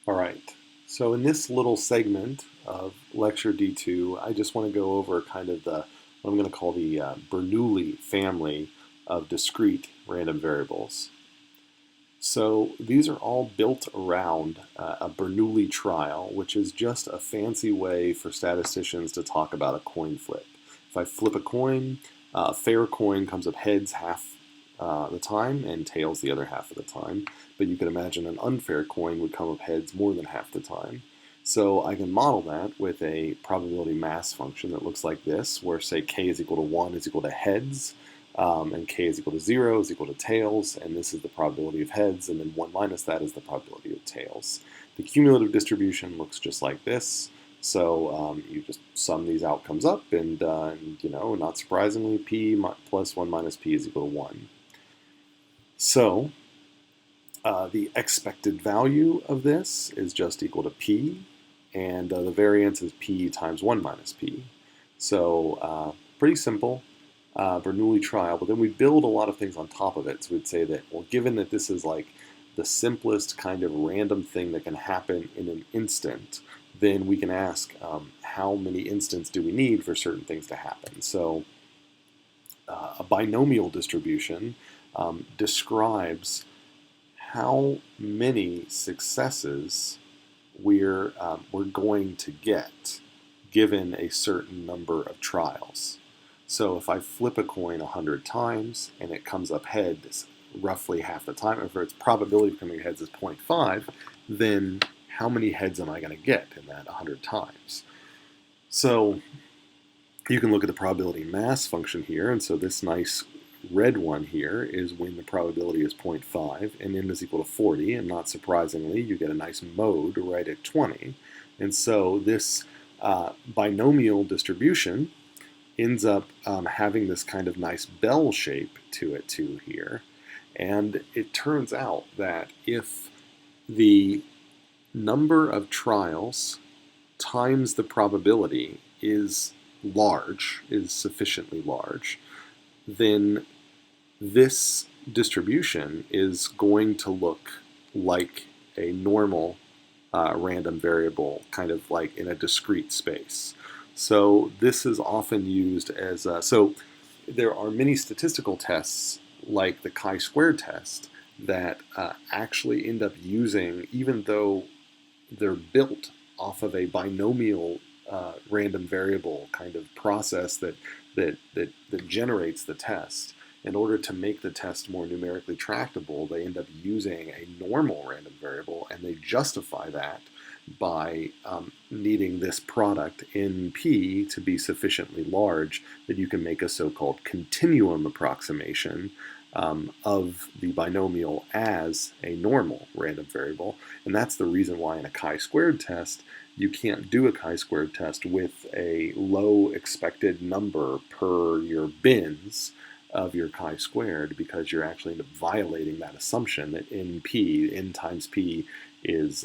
All right, so in this little segment of Lecture D2, I just want to go over kind of what I'm going to call the Bernoulli family of discrete random variables. So these are all built around a Bernoulli trial, which is just a fancy way for statisticians to talk about a coin flip. If I flip a coin, a fair coin comes up heads half the time and tails the other half of the time. But you can imagine an unfair coin would come up heads more than half the time. So I can model that with a probability mass function that looks like this, where say k is equal to 1 is equal to heads, and k is equal to 0 is equal to tails, and this is the probability of heads, and then 1 minus that is the probability of tails. The cumulative distribution looks just like this. So you just sum these outcomes up, and not surprisingly, p plus 1 minus p is equal to 1. So the expected value of this is just equal to p, and the variance is p times 1 minus p. So pretty simple Bernoulli trial, but then we build a lot of things on top of it. So we'd say that, well, given that this is like the simplest kind of random thing that can happen in an instant, then we can ask how many instants do we need for certain things to happen. So a binomial distribution describes how many successes we're going to get given a certain number of trials. So if I flip a coin 100 times and it comes up heads roughly half the time, if its probability of coming heads is 0.5, then how many heads am I going to get in that 100 times? So you can look at the probability mass function here, and so this nice red one here is when the probability is 0.5 and n is equal to 40, and not surprisingly, you get a nice mode right at 20. And so this binomial distribution ends up having this kind of nice bell shape to it too here. And it turns out that if the number of trials times the probability is sufficiently large, then this distribution is going to look like a normal random variable, kind of like in a discrete space. So this is often used as so there are many statistical tests like the chi-squared test that actually end up using, even though they're built off of a binomial random variable kind of process that generates the test. In order to make the test more numerically tractable, they end up using a normal random variable, and they justify that by needing this product NP to be sufficiently large that you can make a so-called continuum approximation of the binomial as a normal random variable. And that's the reason why in a chi-squared test, you can't do a chi-squared test with a low expected number per your bins of your chi-squared, because you're actually end up violating that assumption that NP, n times p, is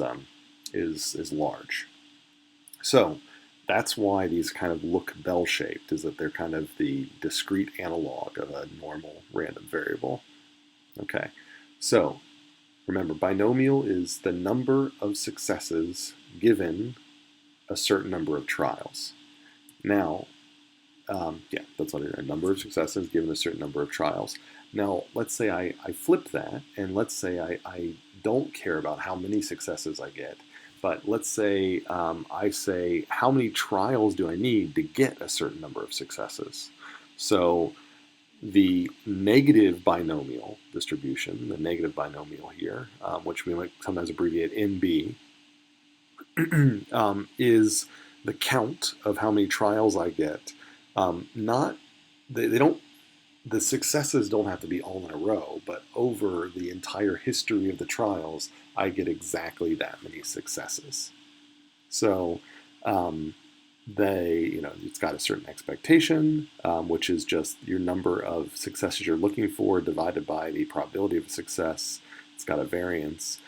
large. So that's why these kind of look bell-shaped, is that they're kind of the discrete analog of a normal random variable. Okay, so remember, binomial is the number of successes given a certain number of trials. Now, that's what it is, a number of successes given a certain number of trials. Now, let's say I flip that, and let's say I don't care about how many successes I get, but let's say I say, how many trials do I need to get a certain number of successes? So the negative binomial distribution, the negative binomial here, which we might sometimes abbreviate NB, is the count of how many trials I get. The successes don't have to be all in a row, but over the entire history of the trials, I get exactly that many successes. So it's got a certain expectation, which is just your number of successes you're looking for divided by the probability of success. It's got a variance.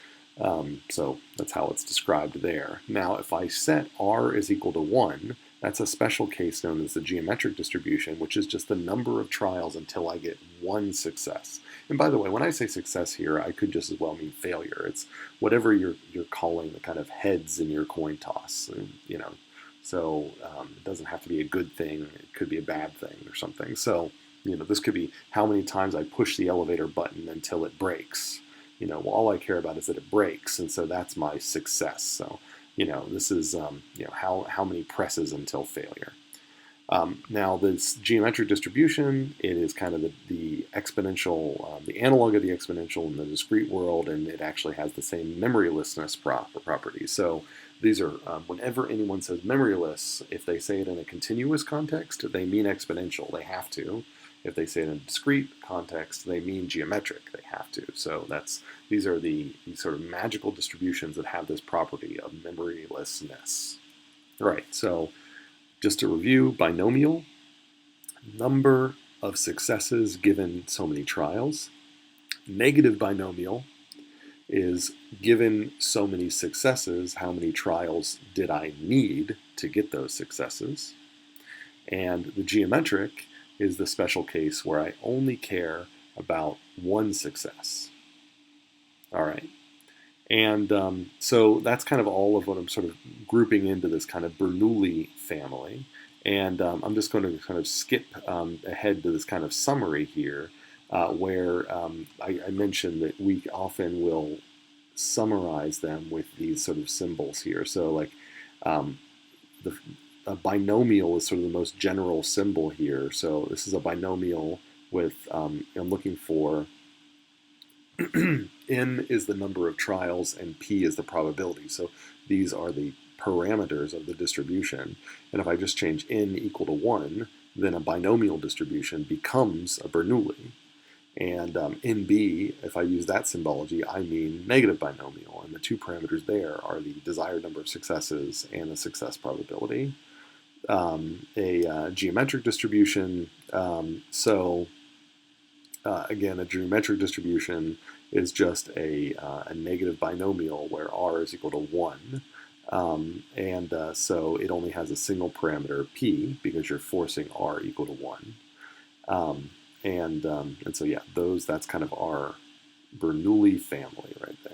So that's how it's described there. Now, if I set R is equal to 1, that's a special case known as the geometric distribution, which is just the number of trials until I get one success. And by the way, when I say success here, I could just as well mean failure. It's whatever you're calling the kind of heads in your coin toss, you know. So it doesn't have to be a good thing. It could be a bad thing or something. So, you know, this could be how many times I push the elevator button until it breaks. You know, well, all I care about is that it breaks, and so that's my success. So, you know, this is you know, how many presses until failure. Now, this geometric distribution, it is kind of the exponential, the analog of the exponential in the discrete world, and it actually has the same memorylessness properties. So these are, whenever anyone says memoryless, if they say it in a continuous context, they mean exponential. They have to. If they say it in a discrete context, they mean geometric. They have to. So these are these sort of magical distributions that have this property of memorylessness. All right, so just to review, binomial, number of successes given so many trials. Negative binomial is given so many successes, how many trials did I need to get those successes? And the geometric is the special case where I only care about one success. All right. And so that's kind of all of what I'm sort of grouping into this kind of Bernoulli family. And I'm just going to kind of skip ahead to this kind of summary here, where I mentioned that we often will summarize them with these sort of symbols here. So like a binomial is sort of the most general symbol here. So this is a binomial with, I'm looking for n is the number of trials and p is the probability. So these are the parameters of the distribution. And if I just change n equal to 1, then a binomial distribution becomes a Bernoulli. And NB, if I use that symbology, I mean negative binomial. And the two parameters there are the desired number of successes and the success probability. A geometric distribution, again, a geometric distribution is just a negative binomial where r is equal to 1. So it only has a single parameter, p, because you're forcing r equal to 1. And so, yeah, that's kind of our Bernoulli family right there.